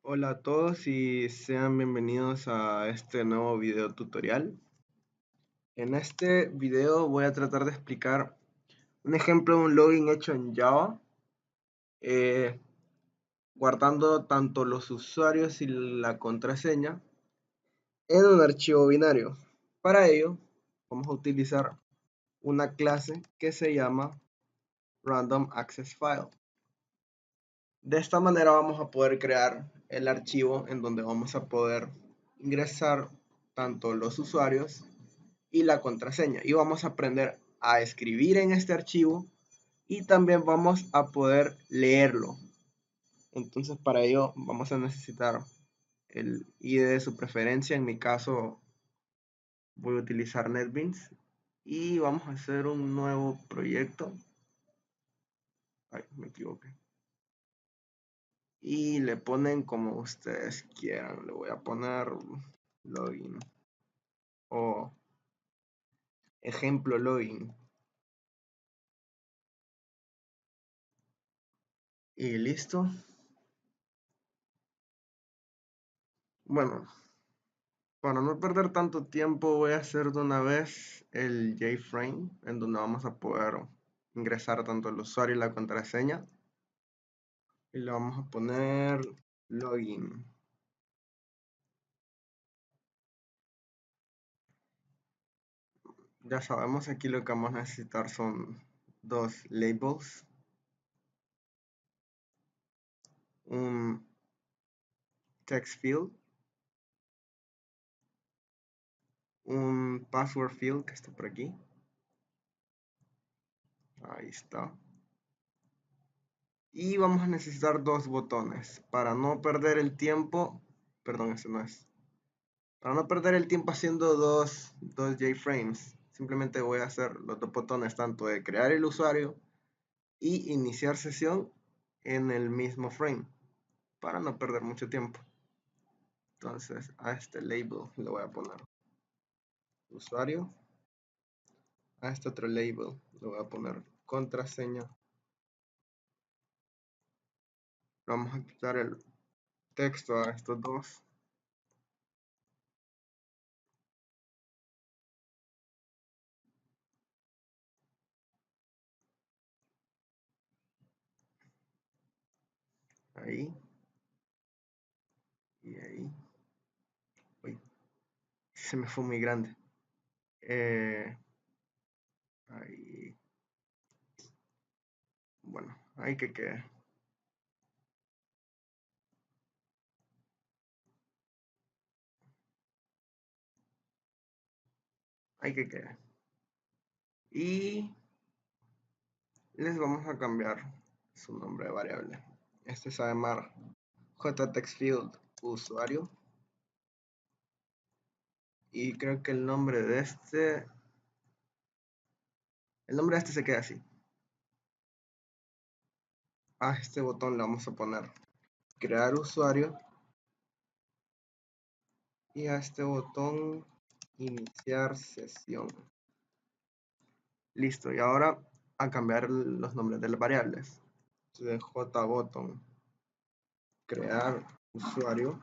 Hola a todos y sean bienvenidos a este nuevo video tutorial. En este video voy a tratar de explicar un ejemplo de un login hecho en Java, eh, guardando tanto los usuarios y la contraseña en un archivo binario. Para ello vamos a utilizar una clase que se llama Random Access File. De esta manera vamos a poder crear el archivo en donde vamos a poder ingresar tanto los usuarios y la contraseña. Y vamos a aprender a escribir en este archivo y también vamos a poder leerlo. Entonces para ello vamos a necesitar el ID de su preferencia. En mi caso voy a utilizar NetBeans y vamos a hacer un nuevo proyecto. Ay, me equivoqué. Y le ponen como ustedes quieran. Le voy a poner login o ejemplo login. Y listo. Bueno, para no perder tanto tiempo voy a hacer de una vez el JFrame en donde vamos a poder ingresar tanto el usuario y la contraseña. Y le vamos a poner login. Ya sabemos, aquí lo que vamos a necesitar son dos labels, un text field, un password field que está por aquí. Ahí está. Y vamos a necesitar dos botones para no perder el tiempo. Perdón, ese no es. Para no perder el tiempo haciendo dos JFrames, simplemente voy a hacer los dos botones tanto de crear el usuario y iniciar sesión en el mismo frame para no perder mucho tiempo. Entonces a este label le voy a poner usuario, a este otro label le voy a poner contraseña. Vamos a quitar el texto a estos dos. Ahí y ahí. Uy, se me fue muy grande. Ahí. Bueno, ahí que quede. Ahí que quede. Y les vamos a cambiar su nombre de variable. Este se va a llamar jtextfield usuario. Y creo que el nombre de este se queda así. A este botón le vamos a poner crear usuario y a este botón iniciar sesión. Listo, y ahora a cambiar los nombres de las variables. Entonces, jbotón crear usuario.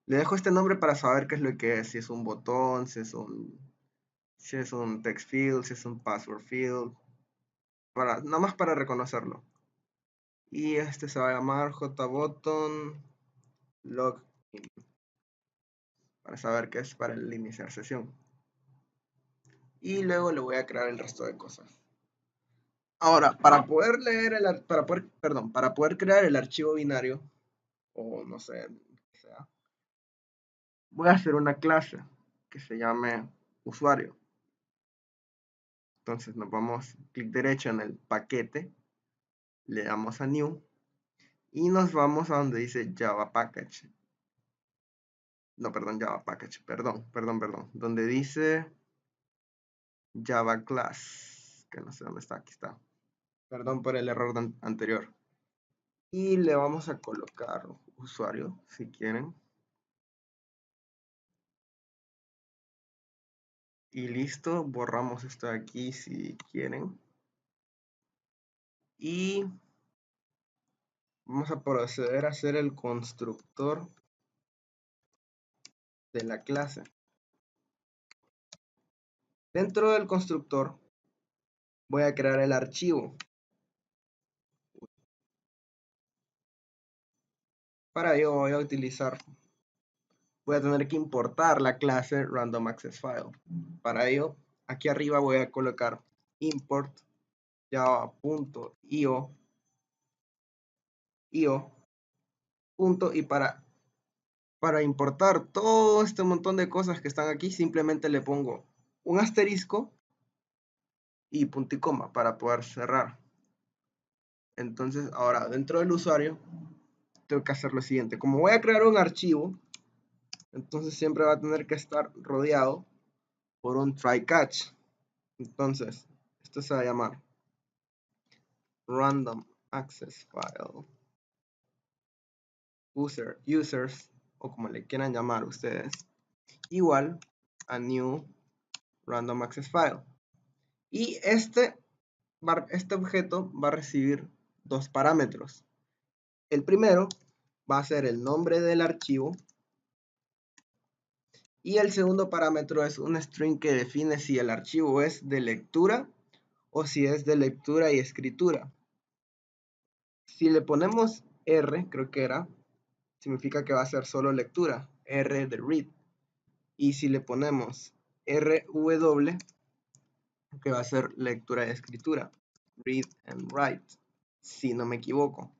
Le dejo este nombre para saber qué es lo que es, si es un botón, si es un text field, si es un password field, nada más para reconocerlo. Y este se va a llamar jbutton login para saber qué es para el iniciar sesión. Y luego le voy a crear el resto de cosas. Ahora, para poder para poder crear el archivo binario, o no sé, voy a hacer una clase que se llame usuario. Entonces nos vamos clic derecho en el paquete, le damos a new y nos vamos a donde dice Java Package. No, perdón, Java Package, perdón. Donde dice Java Class, que no sé dónde está, aquí está. Perdón por el error anterior. Y le vamos a colocar usuario, si quieren. Y listo, borramos esto de aquí si quieren. Y vamos a proceder a hacer el constructor de la clase. Dentro del constructor voy a crear el archivo. Para ello voy a tener que importar la clase Random Access File. Para ello, aquí arriba voy a colocar import java.io y para importar todo este montón de cosas que están aquí, simplemente le pongo un asterisco y punto y coma para poder cerrar. Entonces, ahora dentro del usuario, tengo que hacer lo siguiente. Como voy a crear un archivo, entonces siempre va a tener que estar rodeado por un try catch. Entonces, esto se va a llamar Random Access File users, o como le quieran llamar ustedes, igual a new Random Access File. Y este objeto va a recibir dos parámetros. El primero va a ser el nombre del archivo y el segundo parámetro es un string que define si el archivo es de lectura o si es de lectura y escritura. Si le ponemos R, creo que era, significa que va a ser solo lectura, R de read. Y si le ponemos RW, que va a ser lectura y escritura, read and write, si no me equivoco.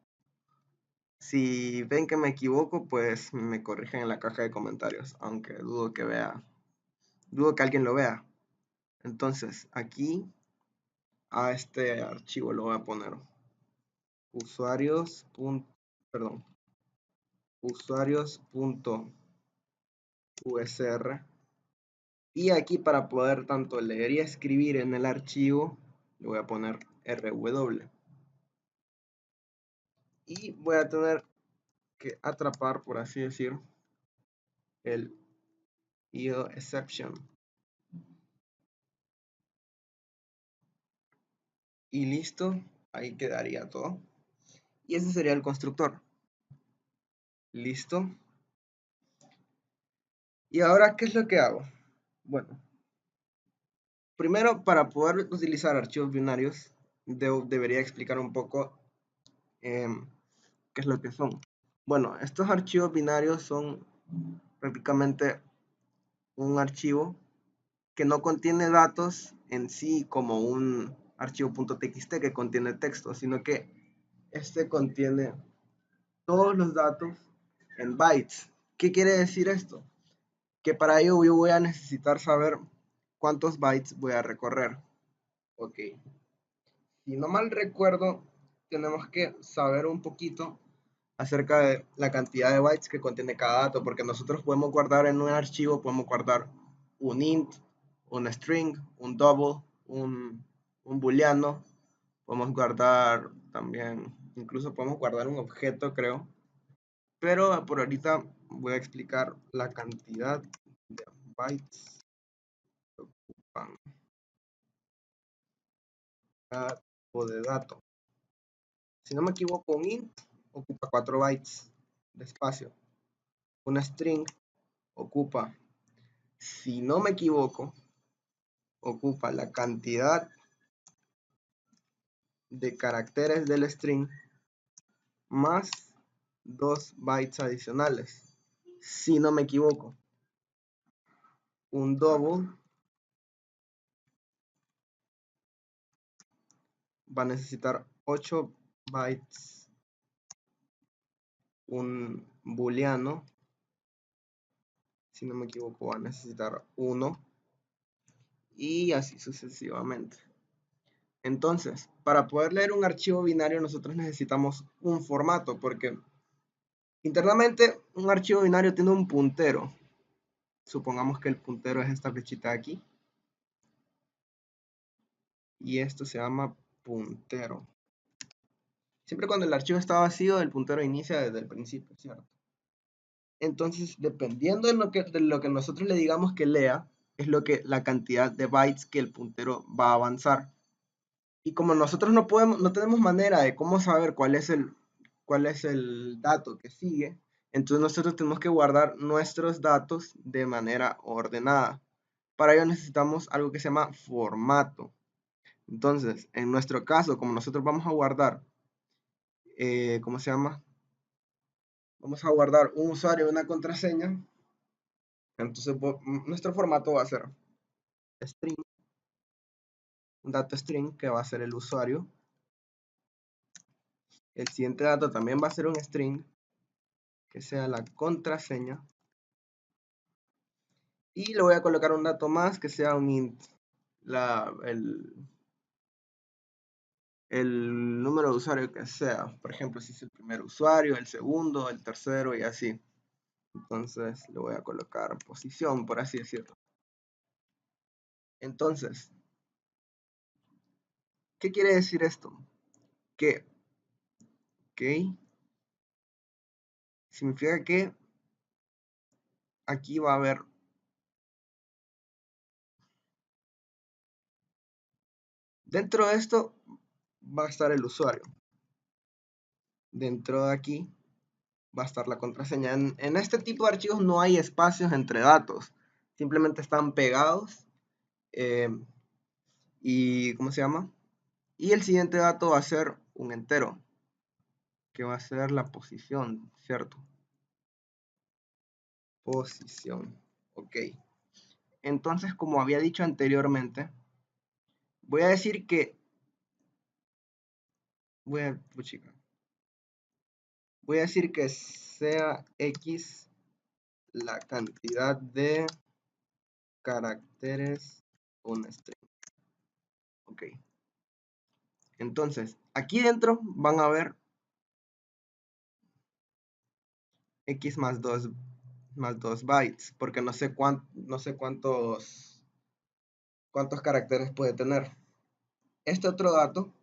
Si ven que me equivoco, pues me corrigen en la caja de comentarios, aunque dudo que alguien lo vea. Entonces, aquí a este archivo lo voy a poner usuarios.usr, y aquí para poder tanto leer y escribir en el archivo le voy a poner rw, y voy a tener que atrapar, por así decir, el IO exception. Y listo, ahí quedaría todo. Y ese sería el constructor. Listo. Y ahora, ¿qué es lo que hago? Bueno, primero, para poder utilizar archivos binarios, debería explicar un poco qué es lo que son. Bueno, estos archivos binarios son prácticamente un archivo que no contiene datos en sí como un archivo .txt que contiene texto, sino que este contiene todos los datos en bytes. ¿Qué quiere decir esto? Que para ello yo voy a necesitar saber cuántos bytes voy a recorrer. Ok. Si no mal recuerdo, tenemos que saber un poquito acerca de la cantidad de bytes que contiene cada dato, porque nosotros podemos guardar en un archivo, podemos guardar un int, un string, un double, un booleano, podemos guardar también, incluso podemos guardar un objeto, creo, pero por ahorita voy a explicar la cantidad de bytes que ocupan cada tipo de dato. Si no me equivoco, un int ocupa 4 bytes de espacio, un string ocupa, si no me equivoco, ocupa la cantidad de caracteres del string más 2 bytes adicionales, si no me equivoco. Un double va a necesitar 8 bytes. Un booleano, si no me equivoco, va a necesitar 1, y así sucesivamente. Entonces, para poder leer un archivo binario nosotros necesitamos un formato, porque internamente un archivo binario tiene un puntero. Supongamos que el puntero es esta flechita de aquí. Y esto se llama puntero. Siempre cuando el archivo está vacío, el puntero inicia desde el principio, ¿cierto? Entonces, dependiendo de lo que nosotros le digamos que lea, es la cantidad de bytes que el puntero va a avanzar. Y como nosotros no tenemos manera de cómo saber cuál es cuál es el dato que sigue. Entonces nosotros tenemos que guardar nuestros datos de manera ordenada. Para ello necesitamos algo que se llama formato. Entonces, en nuestro caso, como nosotros vamos a guardar, ¿cómo se llama? Vamos a guardar un usuario y una contraseña. Entonces, nuestro formato va a ser string, un dato string que va a ser el usuario. El siguiente dato también va a ser un string, que sea la contraseña. Y le voy a colocar un dato más que sea un int, el número de usuario que sea. Por ejemplo, si es el primer usuario, el segundo, el tercero y así. Entonces le voy a colocar posición, por así decirlo. Entonces, ¿qué quiere decir esto? Que, ok, significa que aquí va a haber, dentro de esto va a estar el usuario. Dentro de aquí va a estar la contraseña. En este tipo de archivos no hay espacios entre datos, simplemente están pegados. Y ¿cómo se llama? Y el siguiente dato va a ser un entero, que va a ser la posición, ¿cierto? Posición, ok. Entonces, como había dicho anteriormente, voy a decir que voy a decir que sea x la cantidad de caracteres un string. Ok. Entonces, aquí dentro van a ver x más 2 bytes, porque no sé cuántos caracteres puede tener. Este otro dato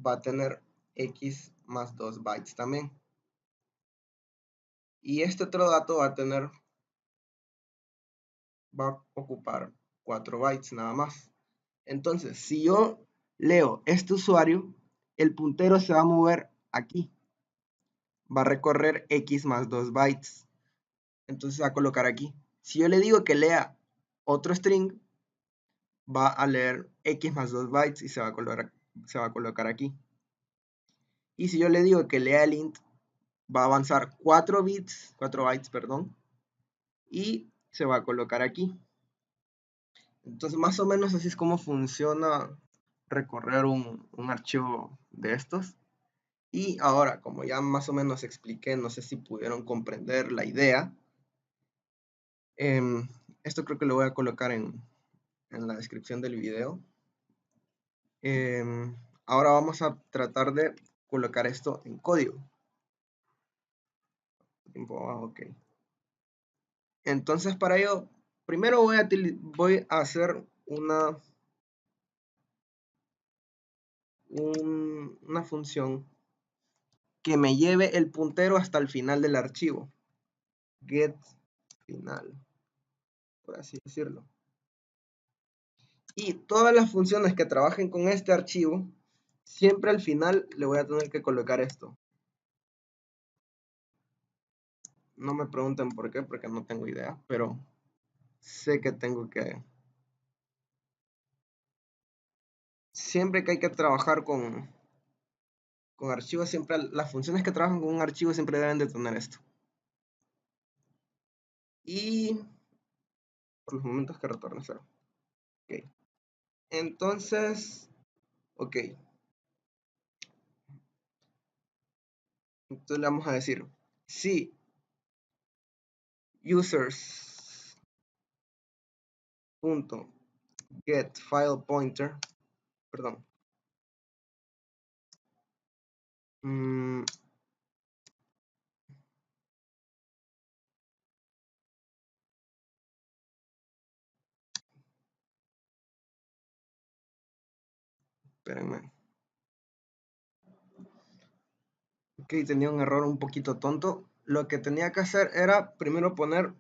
va a tener x más 2 bytes también. Y este otro dato va a ocupar 4 bytes nada más. Entonces, si yo leo este usuario, el puntero se va a mover aquí. Va a recorrer x más 2 bytes. Entonces va a colocar aquí. Si yo le digo que lea otro string, va a leer x más 2 bytes y se va a colocar aquí. Y si yo le digo que lea el int, va a avanzar 4 bytes, perdón, y se va a colocar aquí. Entonces, más o menos así es como funciona recorrer un archivo de estos. Y ahora, como ya más o menos expliqué, no sé si pudieron comprender la idea. Esto creo que lo voy a colocar en la descripción del video. Ahora vamos a tratar de colocar esto en código. Ok. Entonces, para ello, primero voy a hacer una función que me lleve el puntero hasta el final del archivo. Get final, por así decirlo. Y todas las funciones que trabajen con este archivo, siempre al final le voy a tener que colocar esto. No me pregunten por qué, porque no tengo idea, pero sé que tengo que... Siempre que hay que trabajar con archivos, siempre las funciones que trabajan con un archivo siempre deben de tener esto. Y por los momentos que retorne 0. Ok. Entonces, ok. Entonces le vamos a decir, si users.getFilePointer, perdón, espérenme. Ok, tenía un error un poquito tonto. Lo que tenía que hacer era primero poner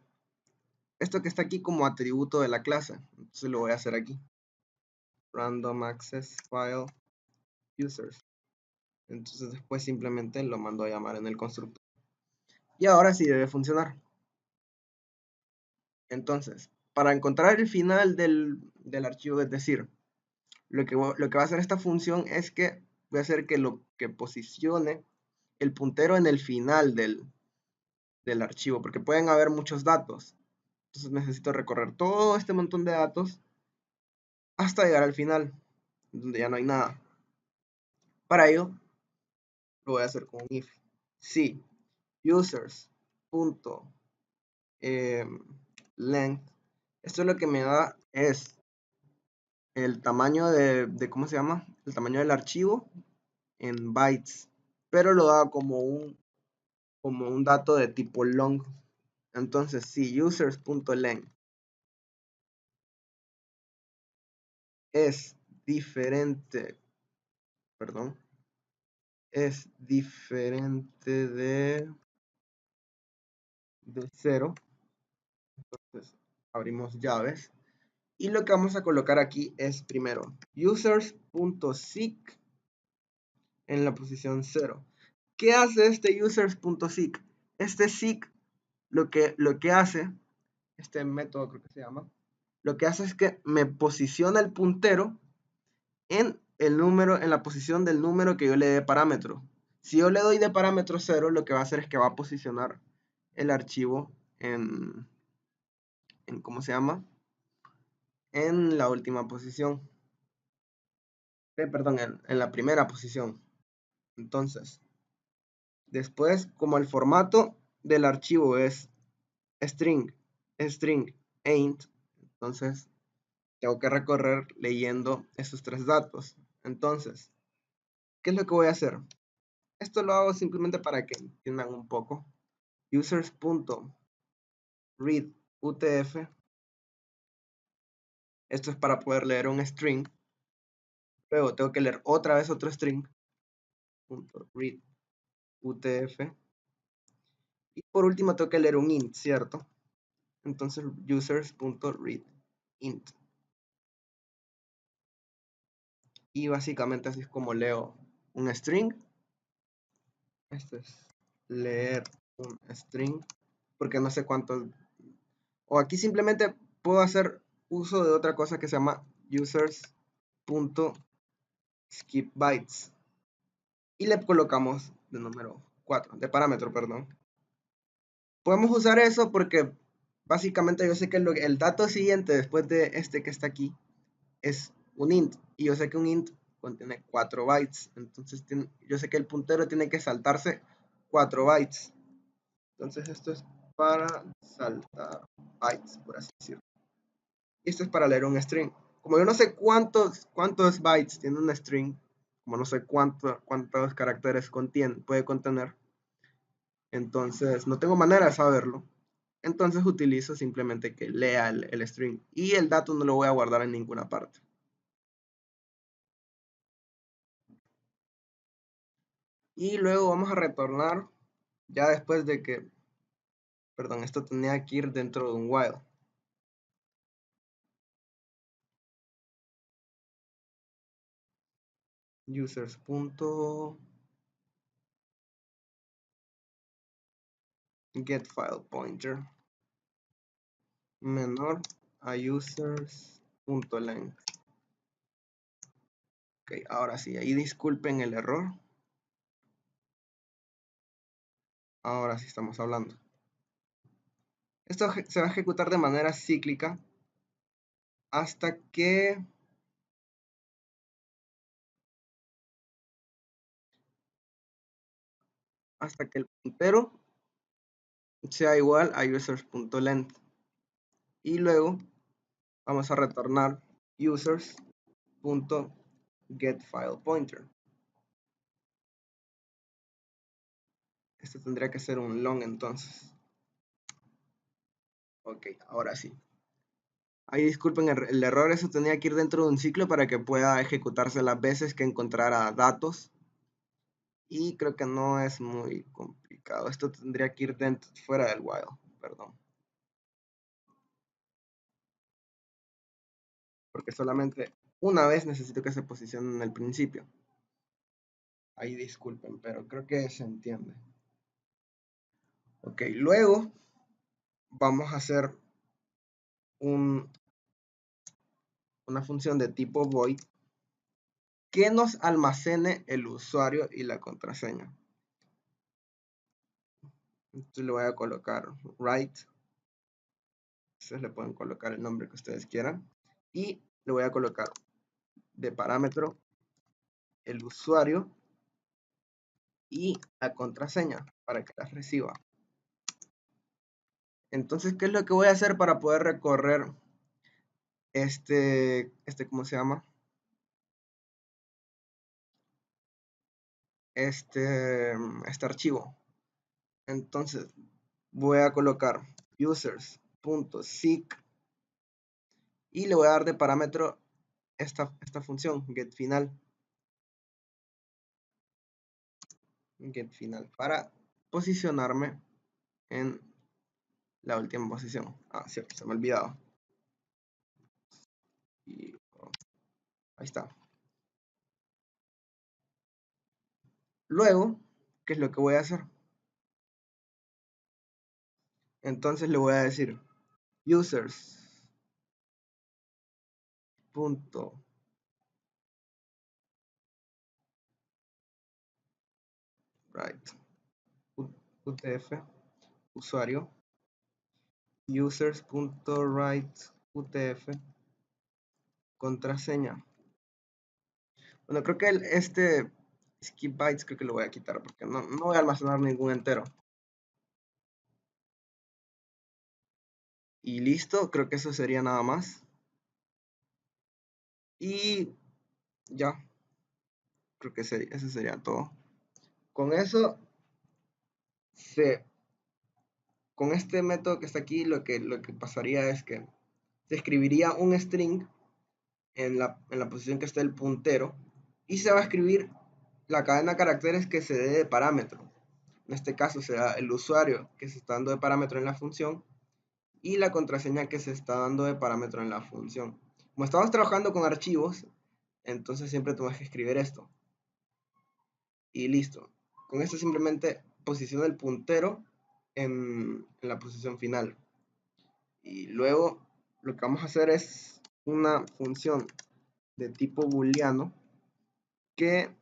esto que está aquí como atributo de la clase. Entonces lo voy a hacer aquí. Random access file users. Entonces después simplemente lo mando a llamar en el constructor. Y ahora sí debe funcionar. Entonces, para encontrar el final del archivo, es decir, lo que va a hacer esta función es que voy a hacer que posicione el puntero en el final del archivo, porque pueden haber muchos datos. Entonces necesito recorrer todo este montón de datos hasta llegar al final, donde ya no hay nada. Para ello, lo voy a hacer con un if. Si users.length, esto lo que me da es el tamaño ¿cómo se llama? El tamaño del archivo en bytes, pero lo da como un dato de tipo long. Entonces, si users.length es diferente, perdón, es diferente de 0, entonces abrimos llaves. Y lo que vamos a colocar aquí es primero users.seek en la posición 0. ¿Qué hace este users.seek? Este seek lo que hace, este método creo que se llama, lo que hace es que me posiciona el puntero en el número, en la posición del número que yo le dé parámetro. Si yo le doy de parámetro 0, lo que va a hacer es que va a posicionar el archivo en ¿cómo se llama? En la última posición. Perdón, en la primera posición. Entonces, después, como el formato del archivo es string, ain't, entonces tengo que recorrer leyendo esos tres datos. Entonces, ¿qué es lo que voy a hacer? Esto lo hago simplemente para que entiendan un poco. Users.readUTF. Esto es para poder leer un string. Luego tengo que leer otra vez otro string. .readUTF. Y por último tengo que leer un int, ¿cierto? Entonces users.readInt. Y básicamente así es como leo un string. Esto es leer un string. Porque no sé cuántos. O aquí simplemente puedo hacer uso de otra cosa que se llama users.skipBytes. Y le colocamos de número 4, de parámetro, perdón. Podemos usar eso porque básicamente yo sé que el dato siguiente después de este que está aquí es un int. Y yo sé que un int contiene 4 bytes. Entonces yo sé que el puntero tiene que saltarse 4 bytes. Entonces esto es para saltar bytes, por así decirlo. Y esto es para leer un string. Como yo no sé cuántos bytes tiene un string, como no sé cuántos caracteres puede contener, entonces no tengo manera de saberlo. Entonces utilizo simplemente que lea el string y el dato no lo voy a guardar en ninguna parte. Y luego vamos a retornar ya después de que, perdón, esto tenía que ir dentro de un while. Users.getFilePointer menor a users.length. Ok, ahora sí, ahí disculpen el error. Ahora sí estamos hablando. Esto se va a ejecutar de manera cíclica hasta que el puntero sea igual a users.length. Y luego vamos a retornar users.getFilePointer. Esto tendría que ser un long entonces. Ok, ahora sí. Ahí disculpen el error, eso tenía que ir dentro de un ciclo para que pueda ejecutarse las veces que encontrara datos. Y creo que no es muy complicado. Esto tendría que ir fuera del while, perdón. Porque solamente una vez necesito que se posicione en el principio. Ahí disculpen, pero creo que se entiende. Ok, luego vamos a hacer una función de tipo void que nos almacene el usuario y la contraseña. Entonces le voy a colocar write. Ustedes le pueden colocar el nombre que ustedes quieran. Y le voy a colocar de parámetro el usuario y la contraseña para que las reciba. Entonces, ¿qué es lo que voy a hacer para poder recorrer ¿cómo se llama? Este archivo. Entonces, voy a colocar users.seek y le voy a dar de parámetro esta función, getFinal. GetFinal para posicionarme en la última posición. Ah, cierto, se me ha olvidado. Y ahí está. Luego, ¿qué es lo que voy a hacer? Entonces le voy a decir users punto write utf usuario users.write utf contraseña. Bueno, creo que skip bytes creo que lo voy a quitar porque no voy a almacenar ningún entero. Y listo, creo que eso sería nada más. Y ya, creo que eso sería todo. Con eso, con este método que está aquí, lo que pasaría es que se escribiría un string en la posición que está el puntero y se va a escribir la cadena de caracteres que se dé de parámetro. En este caso será el usuario que se está dando de parámetro en la función y la contraseña que se está dando de parámetro en la función. Como estamos trabajando con archivos, entonces siempre tenemos que escribir esto. Y listo. Con esto simplemente posiciono el puntero en la posición final. Y luego lo que vamos a hacer es una función de tipo booleano que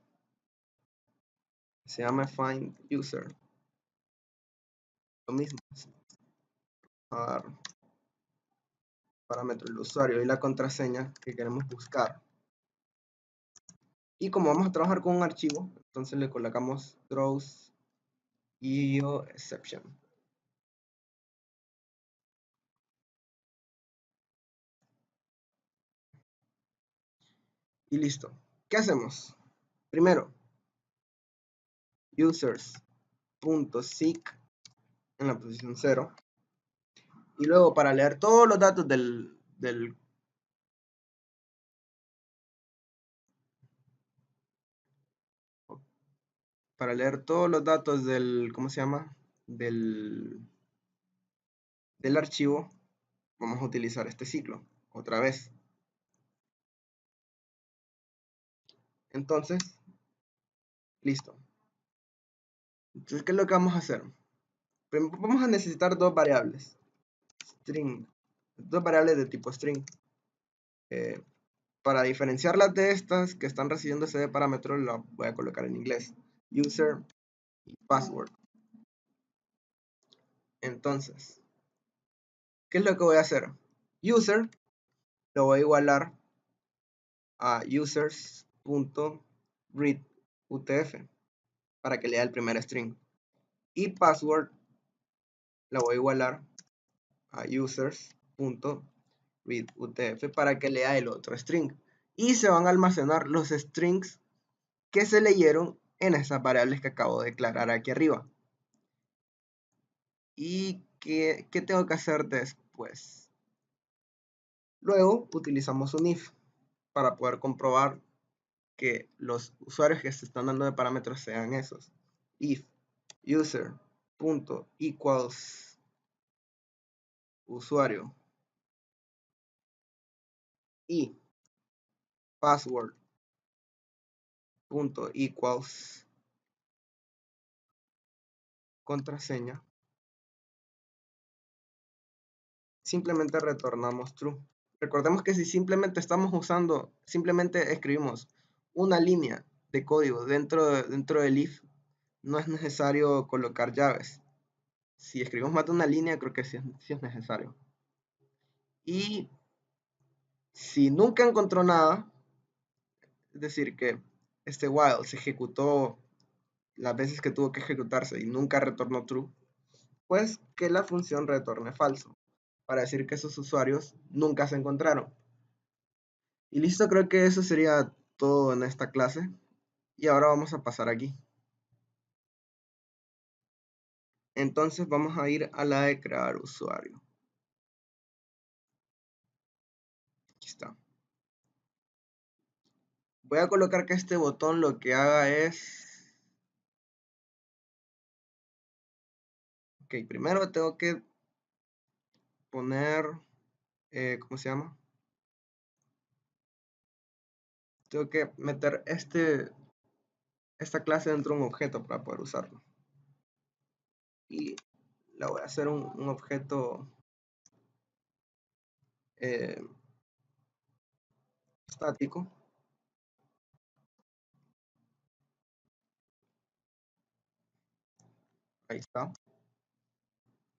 se llama findUser. Lo mismo, a dar parámetro el usuario y la contraseña que queremos buscar. Y como vamos a trabajar con un archivo, entonces le colocamos throws io exception. Y listo. ¿Qué hacemos? Primero, users.seek en la posición 0. Y luego para leer todos los datos para leer todos los datos ¿cómo se llama? Del archivo, vamos a utilizar este ciclo otra vez. Entonces, listo. Entonces, ¿qué es lo que vamos a hacer? Vamos a necesitar dos variables. String. Dos variables de tipo string. Para diferenciarlas de estas que están recibiendo ese parámetro, lo voy a colocar en inglés. User y password. Entonces, ¿qué es lo que voy a hacer? User lo voy a igualar a users.readUTF para que lea el primer string. Y password la voy a igualar a users.readUTF para que lea el otro string. Y se van a almacenar los strings que se leyeron en esas variables que acabo de declarar aquí arriba. ¿Y qué tengo que hacer después? Luego utilizamos un if para poder comprobar que los usuarios que se están dando de parámetros sean esos. If user.equals usuario y password.equals contraseña, simplemente retornamos true. Recordemos que si simplemente escribimos una línea de código dentro del if, no es necesario colocar llaves. Si escribimos más de una línea, creo que sí es necesario. Y si nunca encontró nada, es decir, que este while se ejecutó las veces que tuvo que ejecutarse y nunca retornó true, pues que la función retorne falso, para decir que esos usuarios nunca se encontraron. Y listo, creo que eso sería todo en esta clase. Y ahora vamos a pasar aquí. Entonces vamos a ir a la de crear usuario. Aquí está. Voy a colocar que este botón lo que haga es... Ok, primero tengo que poner... ¿cómo se llama? Tengo que meter esta clase dentro de un objeto para poder usarlo. Y la voy a hacer un objeto estático. Ahí está.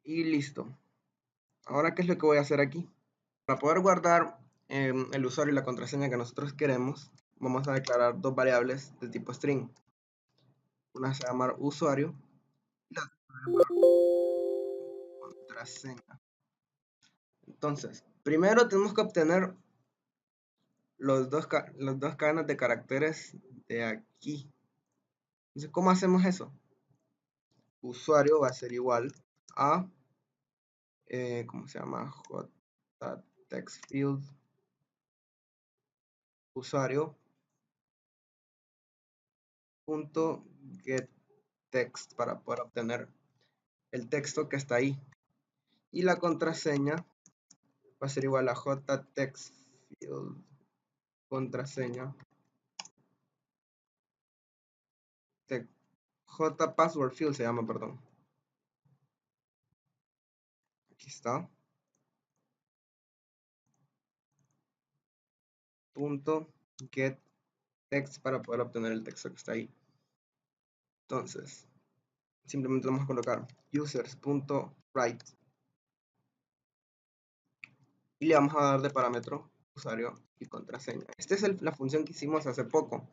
Y listo. Ahora, ¿qué es lo que voy a hacer aquí? Para poder guardar el usuario y la contraseña que nosotros queremos, vamos a declarar dos variables de tipo string. Una se va a llamar usuario y la otra se va a llamar contraseña. Entonces, primero tenemos que obtener las dos cadenas de caracteres de aquí. Entonces, ¿cómo hacemos eso? Usuario va a ser igual a, ¿cómo se llama? JTextField usuario punto getText para poder obtener el texto que está ahí. Y la contraseña va a ser igual a JTextField contraseña JPasswordField se llama, perdón. Aquí está. Punto getText para poder obtener el texto que está ahí. Entonces, simplemente vamos a colocar users.write y le vamos a dar de parámetro usuario y contraseña. Esta es la función que hicimos hace poco.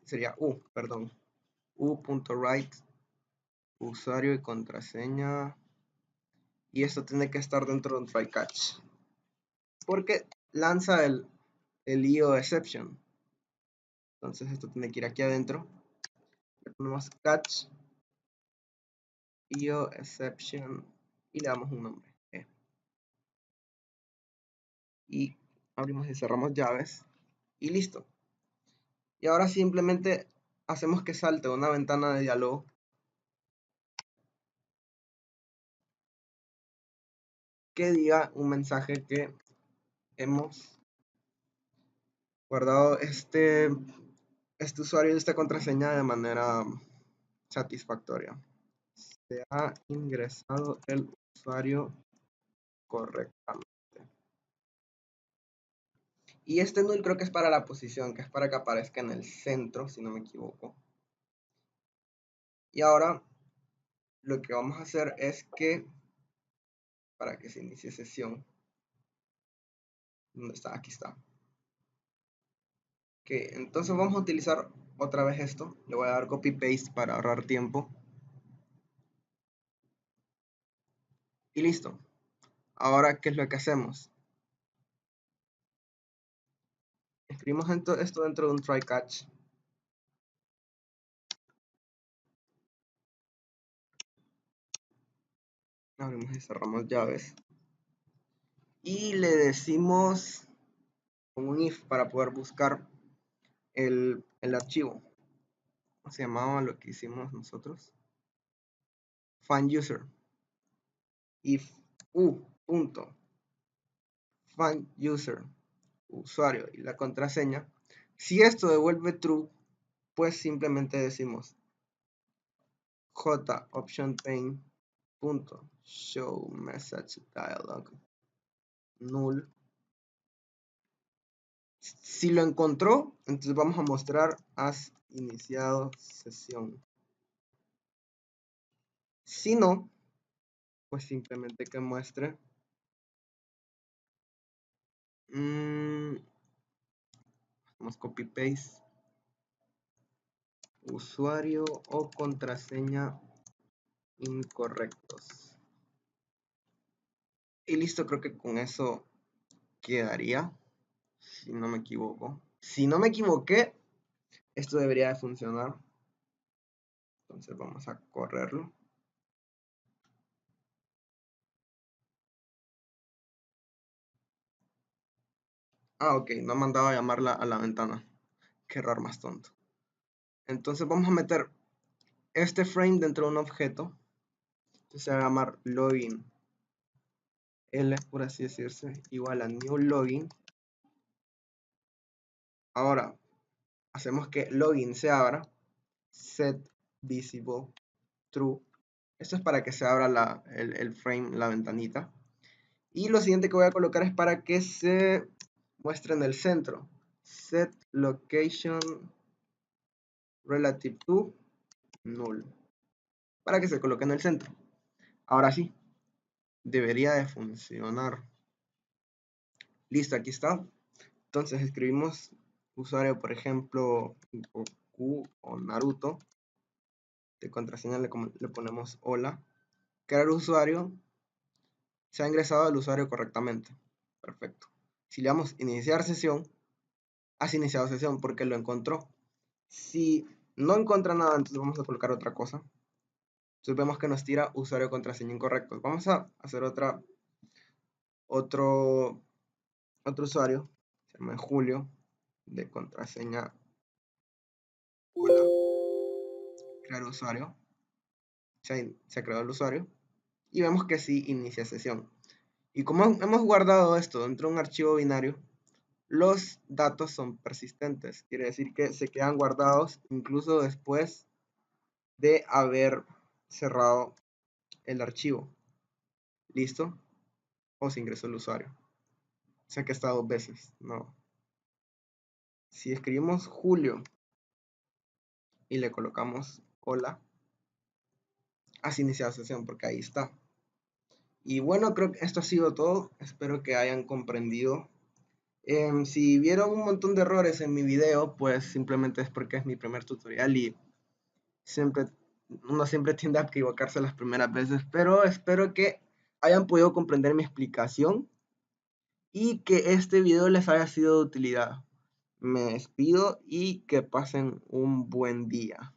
Sería u.write usuario y contraseña, y esto tiene que estar dentro de un try catch porque lanza el IO exception. Entonces esto tiene que ir aquí adentro, le ponemos catch IO exception y le damos un nombre y abrimos y cerramos llaves y listo. Y ahora simplemente hacemos que salte una ventana de diálogo que diga un mensaje que hemos guardado este usuario y esta contraseña de manera satisfactoria. Se ha ingresado el usuario correctamente. Y este null creo que es para la posición, que es para que aparezca en el centro, si no me equivoco. Y ahora lo que vamos a hacer es que, para que se inicie sesión, ¿dónde está? Aquí está. Ok, entonces vamos a utilizar otra vez esto. Le voy a dar copy paste para ahorrar tiempo. Y listo. Ahora, ¿qué es lo que hacemos? Escribimos esto dentro de un try catch. Abrimos y cerramos llaves. Y le decimos con un if para poder buscar el archivo. ¿Cómo se llamaba lo que hicimos nosotros? Find user. If find user, usuario y la contraseña. Si esto devuelve true, pues simplemente decimos j option pane punto show message dialog null. Si lo encontró, entonces vamos a mostrar has iniciado sesión. Si no, pues simplemente que muestre hacemos copy paste, usuario o contraseña incorrectos. Y listo, creo que con eso quedaría, si no me equivoco. Si no me equivoqué, esto debería de funcionar. Entonces vamos a correrlo. Ah, ok, no ha mandado a llamarla a la ventana. Qué error más tonto. Entonces vamos a meter este frame dentro de un objeto. Entonces se va a llamar login L, por así decirse, igual a new login. Ahora hacemos que login se abra, set visible true. Esto es para que se abra el frame, la ventanita. Y lo siguiente que voy a colocar es para que se muestre en el centro. Set location relative to null. Para que se coloque en el centro. Ahora sí, debería de funcionar. Listo, aquí está. Entonces escribimos usuario, por ejemplo, Goku o Naruto. De contraseña le ponemos hola. Crear usuario. Se ha ingresado el usuario correctamente. Perfecto. Si le damos iniciar sesión, has iniciado sesión porque lo encontró. Si no encuentra nada, entonces vamos a colocar otra cosa. Entonces vemos que nos tira usuario contraseña incorrecto. Vamos a hacer otro usuario. Se llama Julio. De contraseña hola. Crear usuario. Se ha creado el usuario. Y vemos que sí inicia sesión. Y como hemos guardado esto dentro de un archivo binario, los datos son persistentes. Quiere decir que se quedan guardados incluso después de haber cerrado el archivo. ¿Listo? O se ingresó el usuario. O sea que está dos veces. No. Si escribimos Julio y le colocamos hola, has iniciado sesión porque ahí está. Y bueno, creo que esto ha sido todo. Espero que hayan comprendido. Si vieron un montón de errores en mi video, pues simplemente es porque es mi primer tutorial y uno siempre tiende a equivocarse las primeras veces, pero espero que hayan podido comprender mi explicación y que este video les haya sido de utilidad. Me despido y que pasen un buen día.